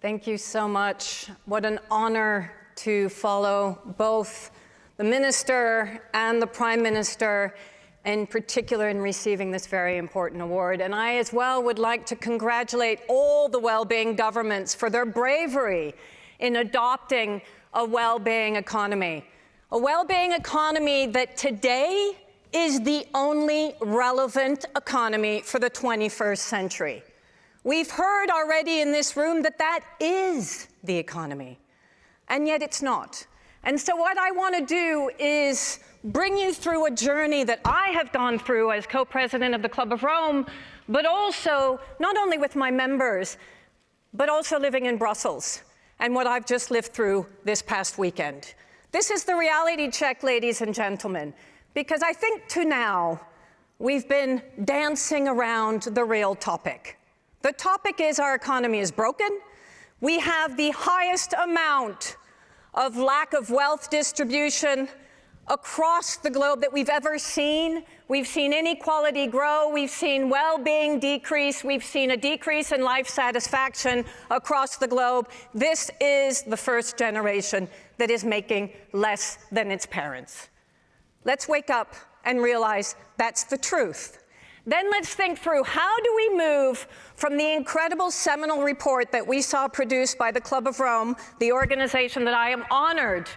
Thank you so much. What an honor to follow both the Minister and the Prime Minister, in particular in receiving this very important award. And I as well would like to congratulate all the well-being governments for their bravery in adopting a well-being economy. A well-being economy that today is the only relevant economy for the 21st century. We've heard already in this room that that is the economy, and yet it's not. And so what I want to do is bring you through a journey that I have gone through as co-president of the Club of Rome, but also not only with my members, but also living in Brussels, and what I've just lived through this past weekend. This is the reality check, ladies and gentlemen, because I think to now we've been dancing around the real topic. The topic is our economy is broken. We have the highest amount of lack of wealth distribution across the globe that we've ever seen. We've seen inequality grow. We've seen well-being decrease. We've seen a decrease in life satisfaction across the globe. This is the first generation that is making less than its parents. Let's wake up and realize that's the truth. Then let's think through, how do we move from the incredible seminal report that we saw produced by the Club of Rome, the organization that I am honored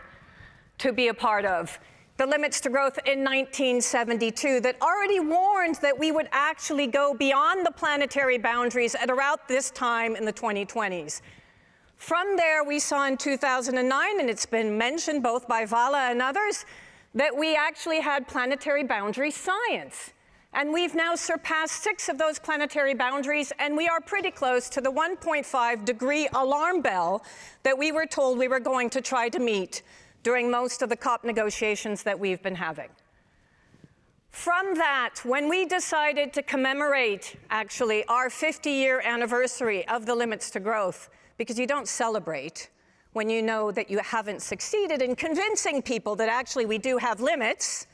to be a part of, the Limits to Growth in 1972, that already warned that we would actually go beyond the planetary boundaries at around this time in the 2020s. From there, we saw in 2009, and it's been mentioned both by Vala and others, that we actually had planetary boundary science. And we've now surpassed 6 of those planetary boundaries, and we are pretty close to the 1.5 degree alarm bell that we were told we were going to try to meet during most of the COP negotiations that we've been having. From that, when we decided to commemorate, actually, our 50-year anniversary of the Limits to Growth, because you don't celebrate when you know that you haven't succeeded in convincing people that actually we do have limits,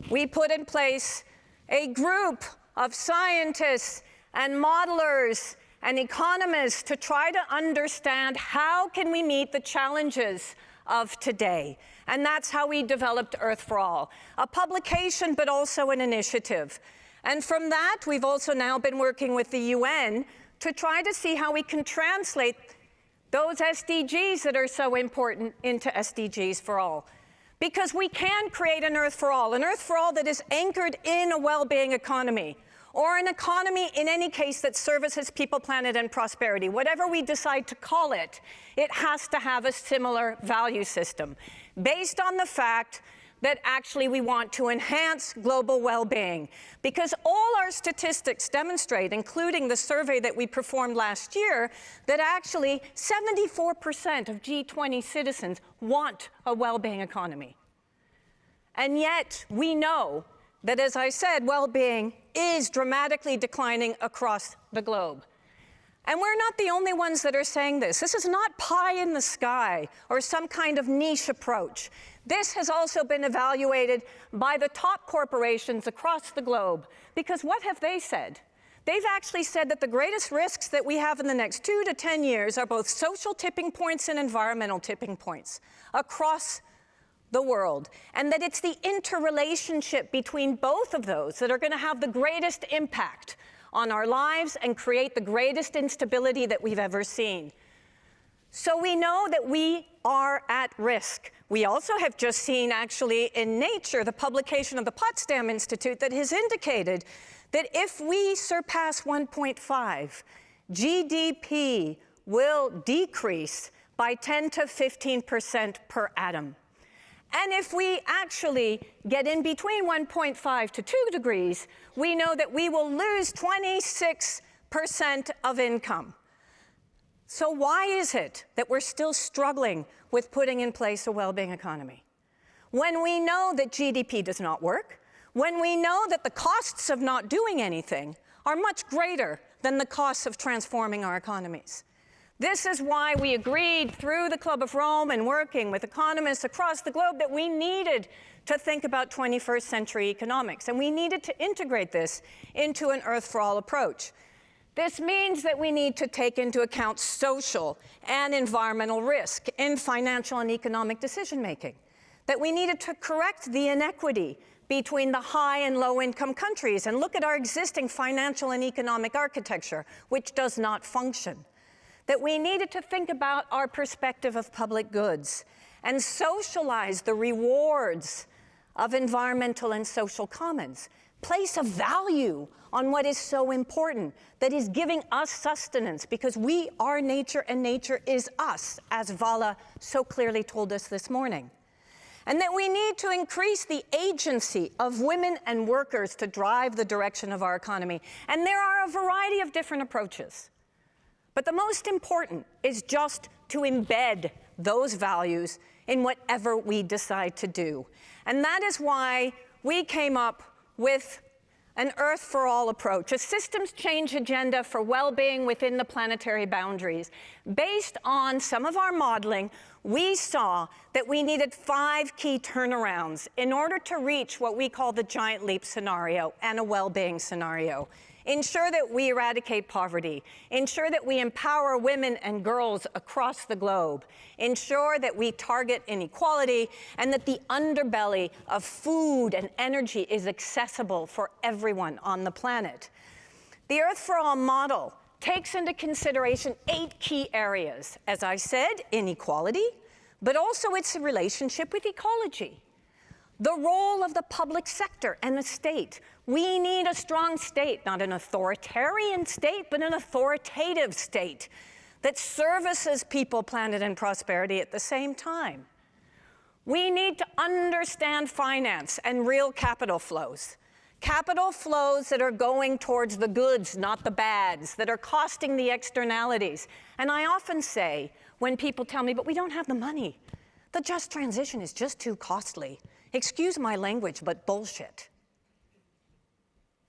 we put in place a group of scientists and modelers and economists to try to understand how can we meet the challenges of today. And that's how we developed Earth4All, a publication but also an initiative. And from that, we've also now been working with the UN to try to see how we can translate those SDGs that are so important into SDGs for all. Because we can create an Earth4All that is anchored in a well-being economy, or an economy, in any case, that services people, planet, and prosperity. Whatever we decide to call it, it has to have a similar value system, based on the fact that actually we want to enhance global well-being. Because all our statistics demonstrate, including the survey that we performed last year, that actually 74% of G20 citizens want a well-being economy. And yet we know that, as I said, well-being is dramatically declining across the globe. And we're not the only ones that are saying this. This is not pie in the sky or some kind of niche approach. This has also been evaluated by the top corporations across the globe. Because what have they said? They've actually said that the greatest risks that we have in the next 2 to 10 years are both social tipping points and environmental tipping points across the world. And that it's the interrelationship between both of those that are going to have the greatest impact on our lives and create the greatest instability that we've ever seen. So we know that we are at risk. We also have just seen, actually, in Nature, the publication of the Potsdam Institute that has indicated that if we surpass 1.5, GDP will decrease by 10 to 15% per atom. And if we actually get in between 1.5 to 2 degrees, we know that we will lose 26% of income. So why is it that we're still struggling with putting in place a well-being economy? When we know that GDP does not work, when we know that the costs of not doing anything are much greater than the costs of transforming our economies. This is why we agreed through the Club of Rome and working with economists across the globe that we needed to think about 21st century economics, and we needed to integrate this into an Earth-for-All approach. This means that we need to take into account social and environmental risk in financial and economic decision-making, that we needed to correct the inequity between the high and low-income countries and look at our existing financial and economic architecture, which does not function, that we needed to think about our perspective of public goods and socialize the rewards of environmental and social commons, place a value on what is so important, that is giving us sustenance, because we are nature and nature is us, as Vala so clearly told us this morning. And that we need to increase the agency of women and workers to drive the direction of our economy. And there are a variety of different approaches. But the most important is just to embed those values in whatever we decide to do. And that is why we came up with an Earth4All approach, a systems change agenda for well-being within the planetary boundaries. Based on some of our modeling, we saw that we needed 5 key turnarounds in order to reach what we call the giant leap scenario and a well-being scenario. Ensure that we eradicate poverty, ensure that we empower women and girls across the globe, ensure that we target inequality, and that the underbelly of food and energy is accessible for everyone on the planet. The Earth4All model takes into consideration 8 key areas. As I said, inequality, but also its relationship with ecology. The role of the public sector and the state. We need a strong state, not an authoritarian state, but an authoritative state that services people, planet, and prosperity at the same time. We need to understand finance and real capital flows. Capital flows that are going towards the goods, not the bads, that are costing the externalities. And I often say, when people tell me, but we don't have the money, the just transition is just too costly. Excuse my language, but bullshit.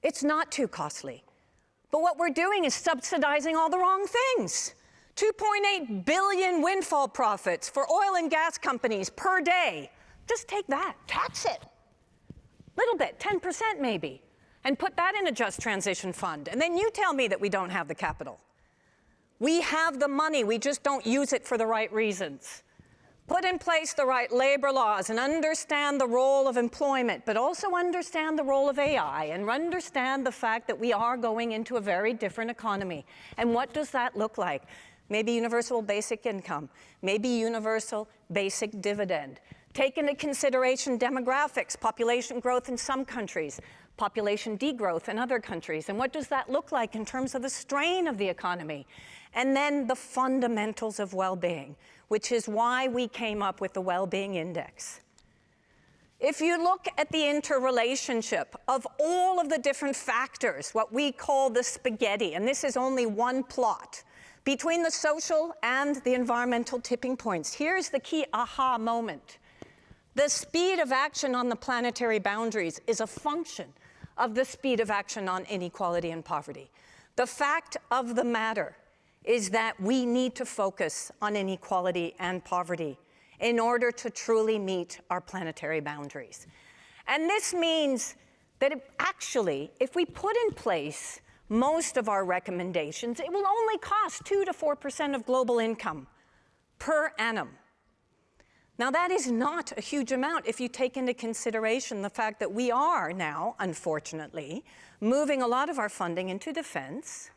It's not too costly. But what we're doing is subsidizing all the wrong things. 2.8 billion windfall profits for oil and gas companies per day. Just take that, tax it. Little bit, 10% maybe, and put that in a just transition fund. And then you tell me that we don't have the capital. We have the money, we just don't use it for the right reasons. Put in place the right labor laws and understand the role of employment, but also understand the role of AI and understand the fact that we are going into a very different economy. And what does that look like? Maybe universal basic income, maybe universal basic dividend. Take into consideration demographics, population growth in some countries, population degrowth in other countries. And what does that look like in terms of the strain of the economy? And then the fundamentals of well-being, which is why we came up with the Wellbeing Index. If you look at the interrelationship of all of the different factors, what we call the spaghetti, and this is only one plot, between the social and the environmental tipping points, here's the key aha moment. The speed of action on the planetary boundaries is a function of the speed of action on inequality and poverty. The fact of the matter is that we need to focus on inequality and poverty in order to truly meet our planetary boundaries. And this means that if we put in place most of our recommendations, it will only cost 2 to 4% of global income per annum. Now, that is not a huge amount if you take into consideration the fact that we are now, unfortunately, moving a lot of our funding into defense,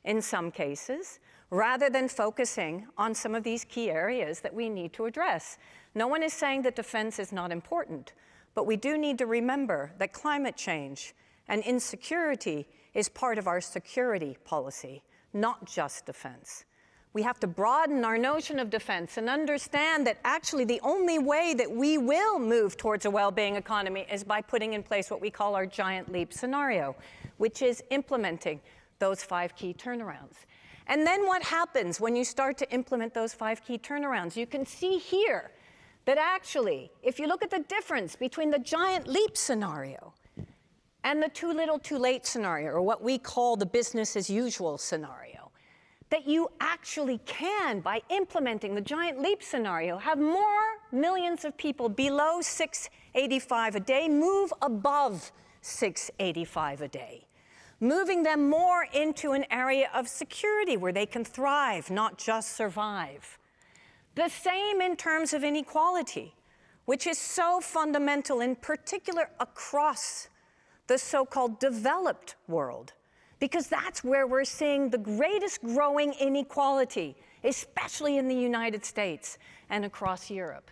in some cases, rather than focusing on some of these key areas that we need to address. No one is saying that defense is not important, but we do need to remember that climate change and insecurity is part of our security policy, not just defense. We have to broaden our notion of defense and understand that actually the only way that we will move towards a well-being economy is by putting in place what we call our giant leap scenario, which is implementing those 5 key turnarounds. And then what happens when you start to implement those 5 key turnarounds? You can see here that actually, if you look at the difference between the giant leap scenario and the too little too late scenario, or what we call the business as usual scenario, that you actually can, by implementing the giant leap scenario, have more millions of people below 685 a day move above 685 a day. moving them more into an area of security where they can thrive, not just survive. The same in terms of inequality, which is so fundamental, in particular across the so-called developed world, because that's where we're seeing the greatest growing inequality, especially in the United States and across Europe.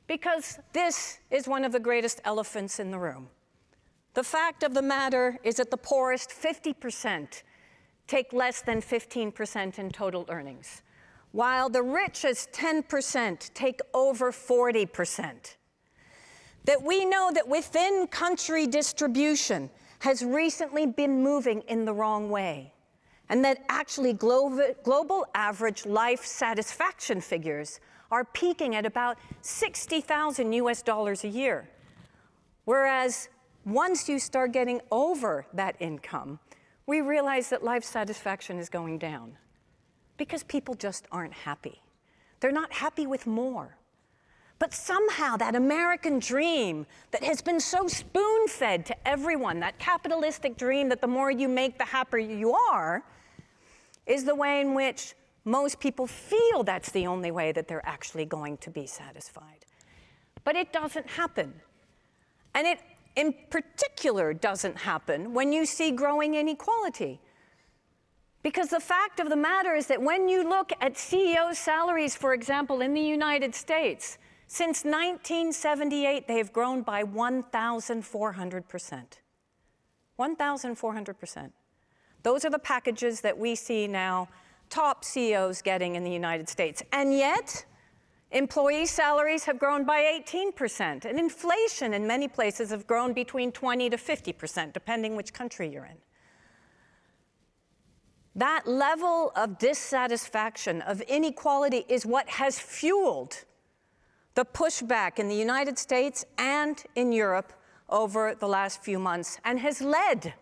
Because this is one of the greatest elephants in the room. The fact of the matter is that the poorest 50% take less than 15% in total earnings, while the richest 10% take over 40%. That we know that within country distribution has recently been moving in the wrong way, and that actually global average life satisfaction figures are peaking at about $60,000 US a year. Whereas once you start getting over that income, we realize that life satisfaction is going down because people just aren't happy. They're not happy with more. But somehow that American dream that has been so spoon-fed to everyone, that capitalistic dream that the more you make, the happier you are, is the way in which most people feel that's the only way that they're actually going to be satisfied. But it doesn't happen. And it, in particular, doesn't happen when you see growing inequality. Because the fact of the matter is that when you look at CEO salaries, for example, in the United States, since 1978, they have grown by 1,400%. 1,400%. Those are the packages that we see now top CEOs getting in the United States. And yet, employee salaries have grown by 18%. And inflation in many places have grown between 20 to 50%, depending which country you're in. That level of dissatisfaction, of inequality, is what has fueled the pushback in the United States and in Europe over the last few months, and has led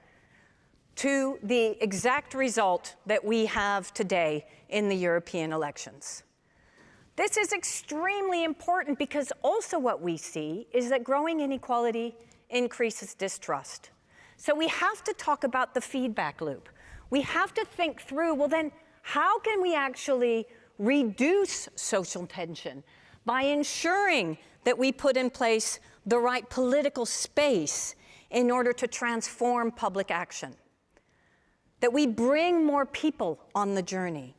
to the exact result that we have today in the European elections. This is extremely important because also what we see is that growing inequality increases distrust. So we have to talk about the feedback loop. We have to think through, well then, how can we actually reduce social tension by ensuring that we put in place the right political space in order to transform public action? That we bring more people on the journey?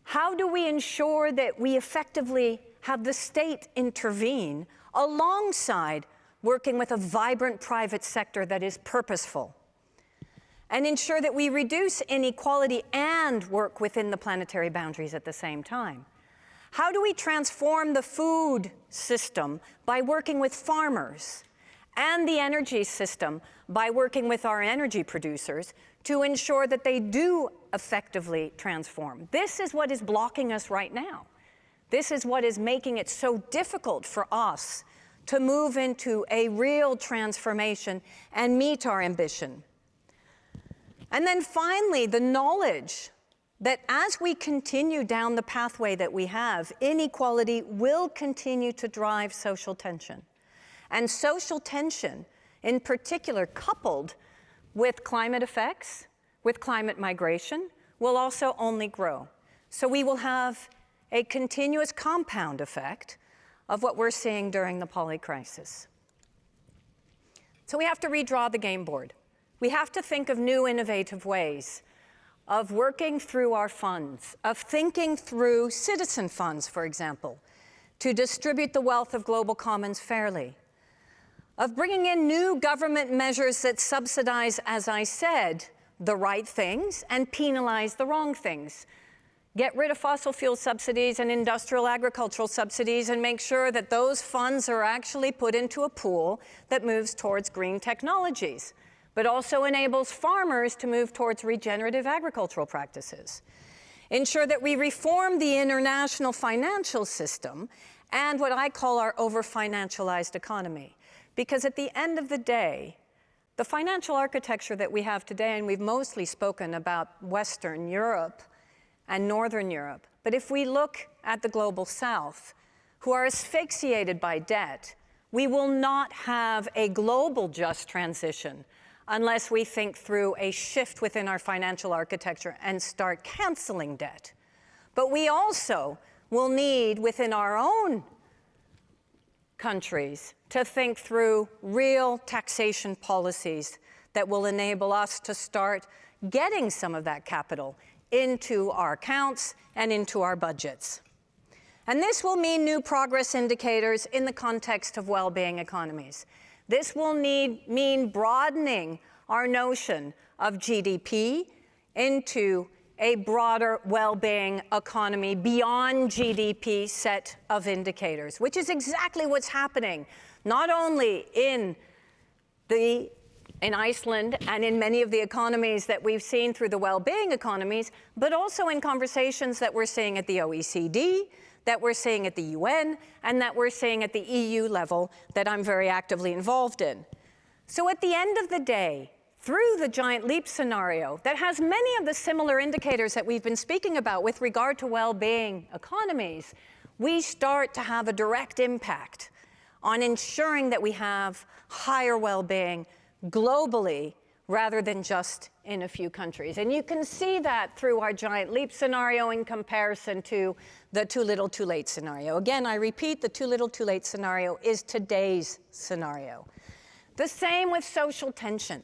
How do we ensure that we effectively have the state intervene alongside working with a vibrant private sector that is purposeful? And ensure that we reduce inequality and work within the planetary boundaries at the same time? How do we transform the food system by working with farmers, and the energy system by working with our energy producers to ensure that they do effectively transform? This is what is blocking us right now. This is what is making it so difficult for us to move into a real transformation and meet our ambition. And then finally, the knowledge that as we continue down the pathway that we have, inequality will continue to drive social tension. And social tension, in particular, coupled with climate effects, with climate migration, will also only grow. So we will have a continuous compound effect of what we're seeing during the poly-crisis. So we have to redraw the game board. We have to think of new innovative ways of working through our funds, of thinking through citizen funds, for example, to distribute the wealth of global commons fairly, of bringing in new government measures that subsidize, as I said, the right things and penalize the wrong things. Get rid of fossil fuel subsidies and industrial agricultural subsidies and make sure that those funds are actually put into a pool that moves towards green technologies, but also enables farmers to move towards regenerative agricultural practices. Ensure that we reform the international financial system and what I call our over-financialized economy. Because at the end of the day, the financial architecture that we have today, and we've mostly spoken about Western Europe and Northern Europe, but if we look at the global South, who are asphyxiated by debt, we will not have a global just transition unless we think through a shift within our financial architecture and start canceling debt. But we also will need, within our own countries, to think through real taxation policies that will enable us to start getting some of that capital into our accounts and into our budgets. And this will mean new progress indicators in the context of well-being economies. This will mean broadening our notion of GDP into a broader well-being economy beyond GDP set of indicators, which is exactly what's happening, not only in Iceland and in many of the economies that we've seen through the well-being economies, but also in conversations that we're seeing at the OECD, that we're seeing at the UN, and that we're seeing at the EU level that I'm very actively involved in. So at the end of the day, through the giant leap scenario that has many of the similar indicators that we've been speaking about with regard to well-being economies, we start to have a direct impact on ensuring that we have higher well-being globally rather than just in a few countries. And you can see that through our giant leap scenario in comparison to the too little too late scenario. Again, I repeat, the too little too late scenario is today's scenario. The same with social tension.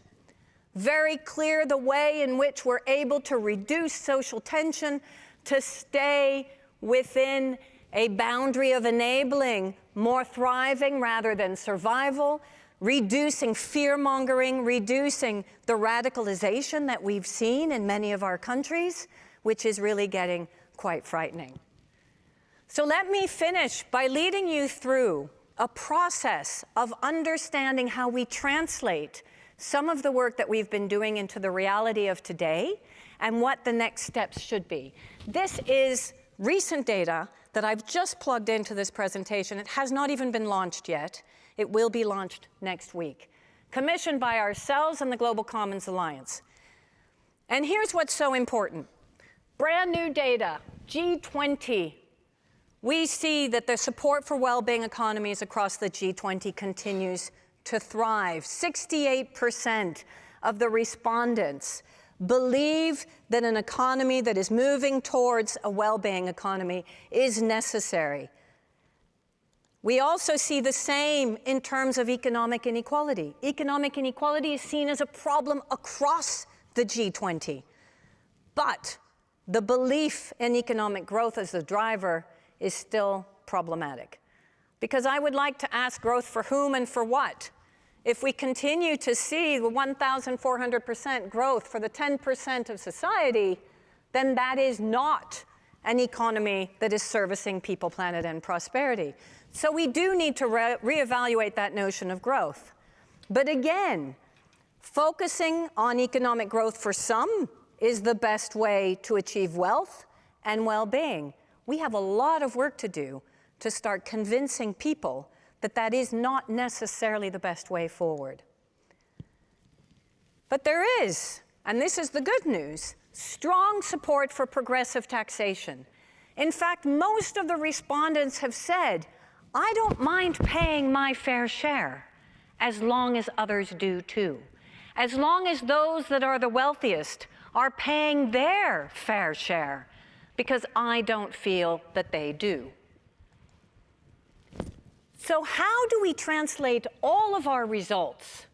Very clear the way in which we're able to reduce social tension to stay within a boundary of enabling more thriving rather than survival, reducing fear-mongering, reducing the radicalization that we've seen in many of our countries, which is really getting quite frightening. So let me finish by leading you through a process of understanding how we translate some of the work that we've been doing into the reality of today and what the next steps should be. This is recent data that I've just plugged into this presentation. It has not even been launched yet. It will be launched next week, commissioned by ourselves and the Global Commons Alliance. And here's what's so important. Brand new data, G20. We see that the support for well-being economies across the G20 continues to thrive. 68% of the respondents believe that an economy that is moving towards a well-being economy is necessary. We also see the same in terms of economic inequality. Economic inequality is seen as a problem across the G20. But the belief in economic growth as the driver is still problematic. Because I would like to ask growth for whom and for what? If we continue to see the 1,400% growth for the 10% of society, then that is not an economy that is servicing people, planet, and prosperity. So we do need to reevaluate that notion of growth. But again, focusing on economic growth for some is the best way to achieve wealth and well-being. We have a lot of work to do to start convincing people that that is not necessarily the best way forward. But there is, and this is the good news, strong support for progressive taxation. In fact, most of the respondents have said, I don't mind paying my fair share as long as others do too. As long as those that are the wealthiest are paying their fair share, because I don't feel that they do. So how do we translate all of our results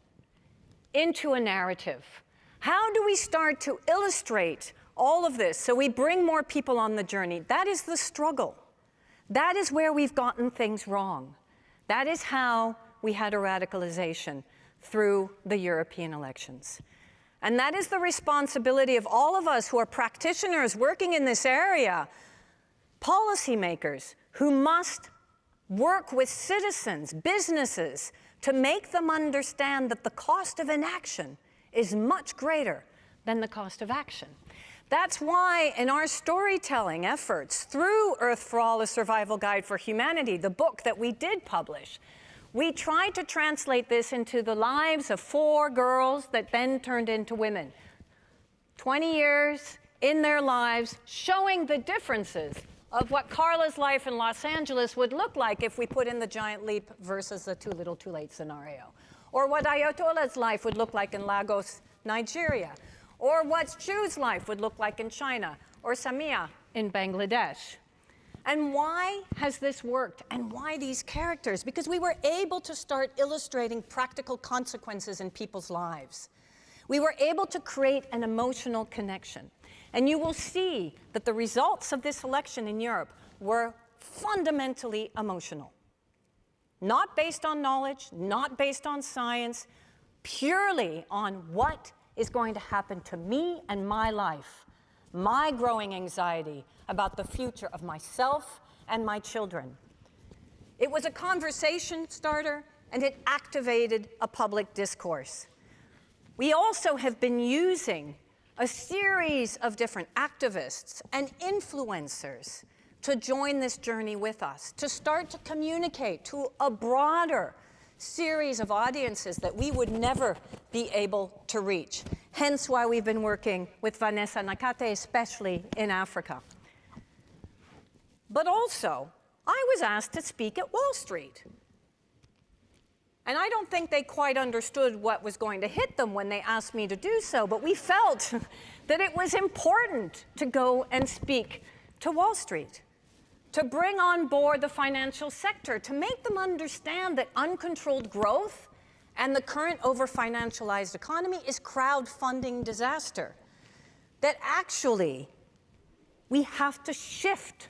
into a narrative? How do we start to illustrate all of this so we bring more people on the journey? That is the struggle. That is where we've gotten things wrong. That is how we had a radicalization through the European elections. And that is the responsibility of all of us who are practitioners working in this area, policymakers who must work with citizens, businesses, to make them understand that the cost of inaction is much greater than the cost of action. That's why in our storytelling efforts through Earth4All, A Survival Guide for Humanity, the book that we did publish, we tried to translate this into the lives of 4 girls that then turned into women. 20 years in their lives, showing the differences of what Carla's life in Los Angeles would look like if we put in the giant leap versus the too little too late scenario. or what Ayatollah's life would look like in Lagos, Nigeria, or what Chu's life would look like in China, or Samia in Bangladesh. And why has this worked? And why these characters? Because we were able to start illustrating practical consequences in people's lives. We were able to create an emotional connection. And you will see that the results of this election in Europe were fundamentally emotional. Not based on knowledge, not based on science, purely on what is going to happen to me and my life, my growing anxiety about the future of myself and my children. It was a conversation starter, and it activated a public discourse. We also have been using a series of different activists and influencers to join this journey with us, to start to communicate to a broader series of audiences that we would never be able to reach. Hence why we've been working with Vanessa Nakate, especially in Africa. But also, I was asked to speak at Wall Street. And I don't think they quite understood what was going to hit them when they asked me to do so, but we felt that it was important to go and speak to Wall Street, to bring on board the financial sector, to make them understand that uncontrolled growth and the current over-financialized economy is crowdfunding disaster. That actually, we have to shift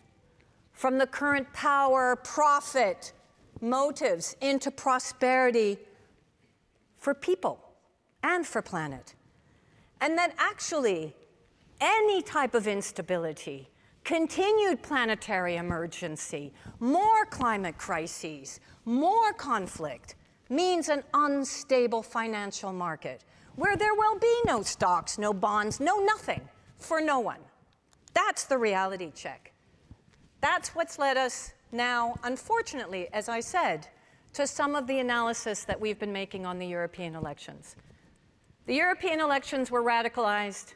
from the current power, profit, motives into prosperity for people and for planet. And that actually, any type of instability, continued planetary emergency, more climate crises, more conflict, means an unstable financial market where there will be no stocks, no bonds, no nothing for no one. That's the reality check. That's what's led us now, unfortunately, as I said, to some of the analysis that we've been making on the European elections. The European elections were radicalized.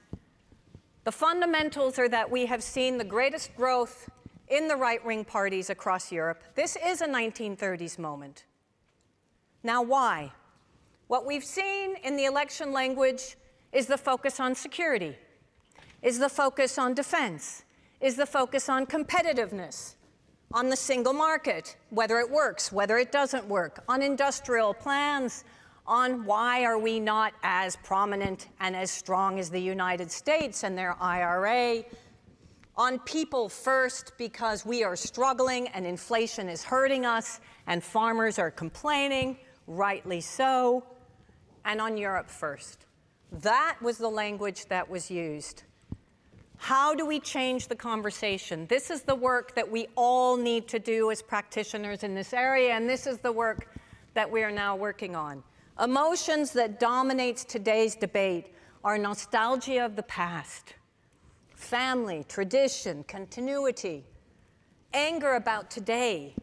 The fundamentals are that we have seen the greatest growth in the right-wing parties across Europe. This is a 1930s moment. Now, why? What we've seen in the election language is the focus on security, is the focus on defense, is the focus on competitiveness, on the single market, whether it works, whether it doesn't work, on industrial plans, on why are we not as prominent and as strong as the United States and their IRA, on people first because we are struggling and inflation is hurting us and farmers are complaining, rightly so, and on Europe first. That was the language that was used. How do we change the conversation? This is the work that we all need to do as practitioners in this area, and this is the work that we are now working on. Emotions that dominates today's debate are nostalgia of the past, family, tradition, continuity, anger about today,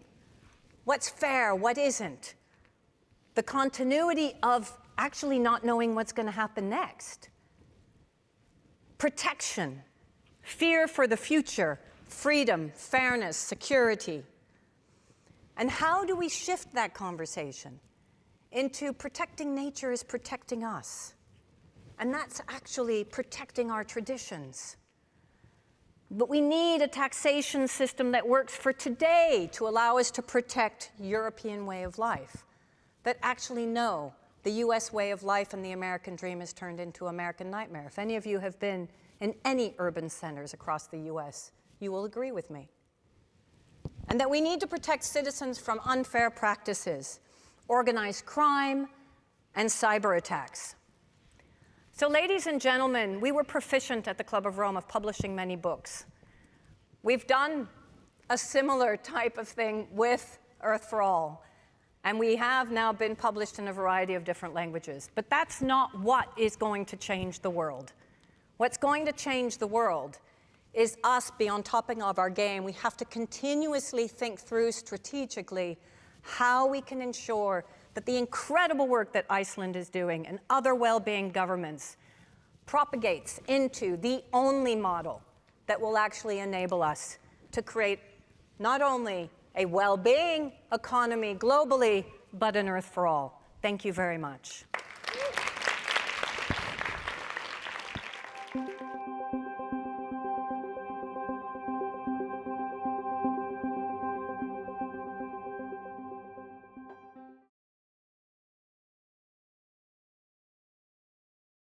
what's fair, what isn't, the continuity of actually not knowing what's going to happen next, protection, fear for the future, freedom, fairness, security. And how do we shift that conversation into protecting nature is protecting us? And that's actually protecting our traditions. But we need a taxation system that works for today to allow us to protect European way of life, that actually know the US way of life and the American dream has turned into American nightmare. If any of you have been in any urban centers across the US, you will agree with me. And that we need to protect citizens from unfair practices, organized crime, and cyber attacks. So ladies and gentlemen, we were proficient at the Club of Rome of publishing many books. We've done a similar type of thing with Earth4All, and we have now been published in a variety of different languages. But that's not what is going to change the world. What's going to change the world is us be on top of our game. We have to continuously think through strategically how we can ensure that the incredible work that Iceland is doing and other well-being governments propagates into the only model that will actually enable us to create not only a well-being economy globally, but an Earth for all. Thank you very much.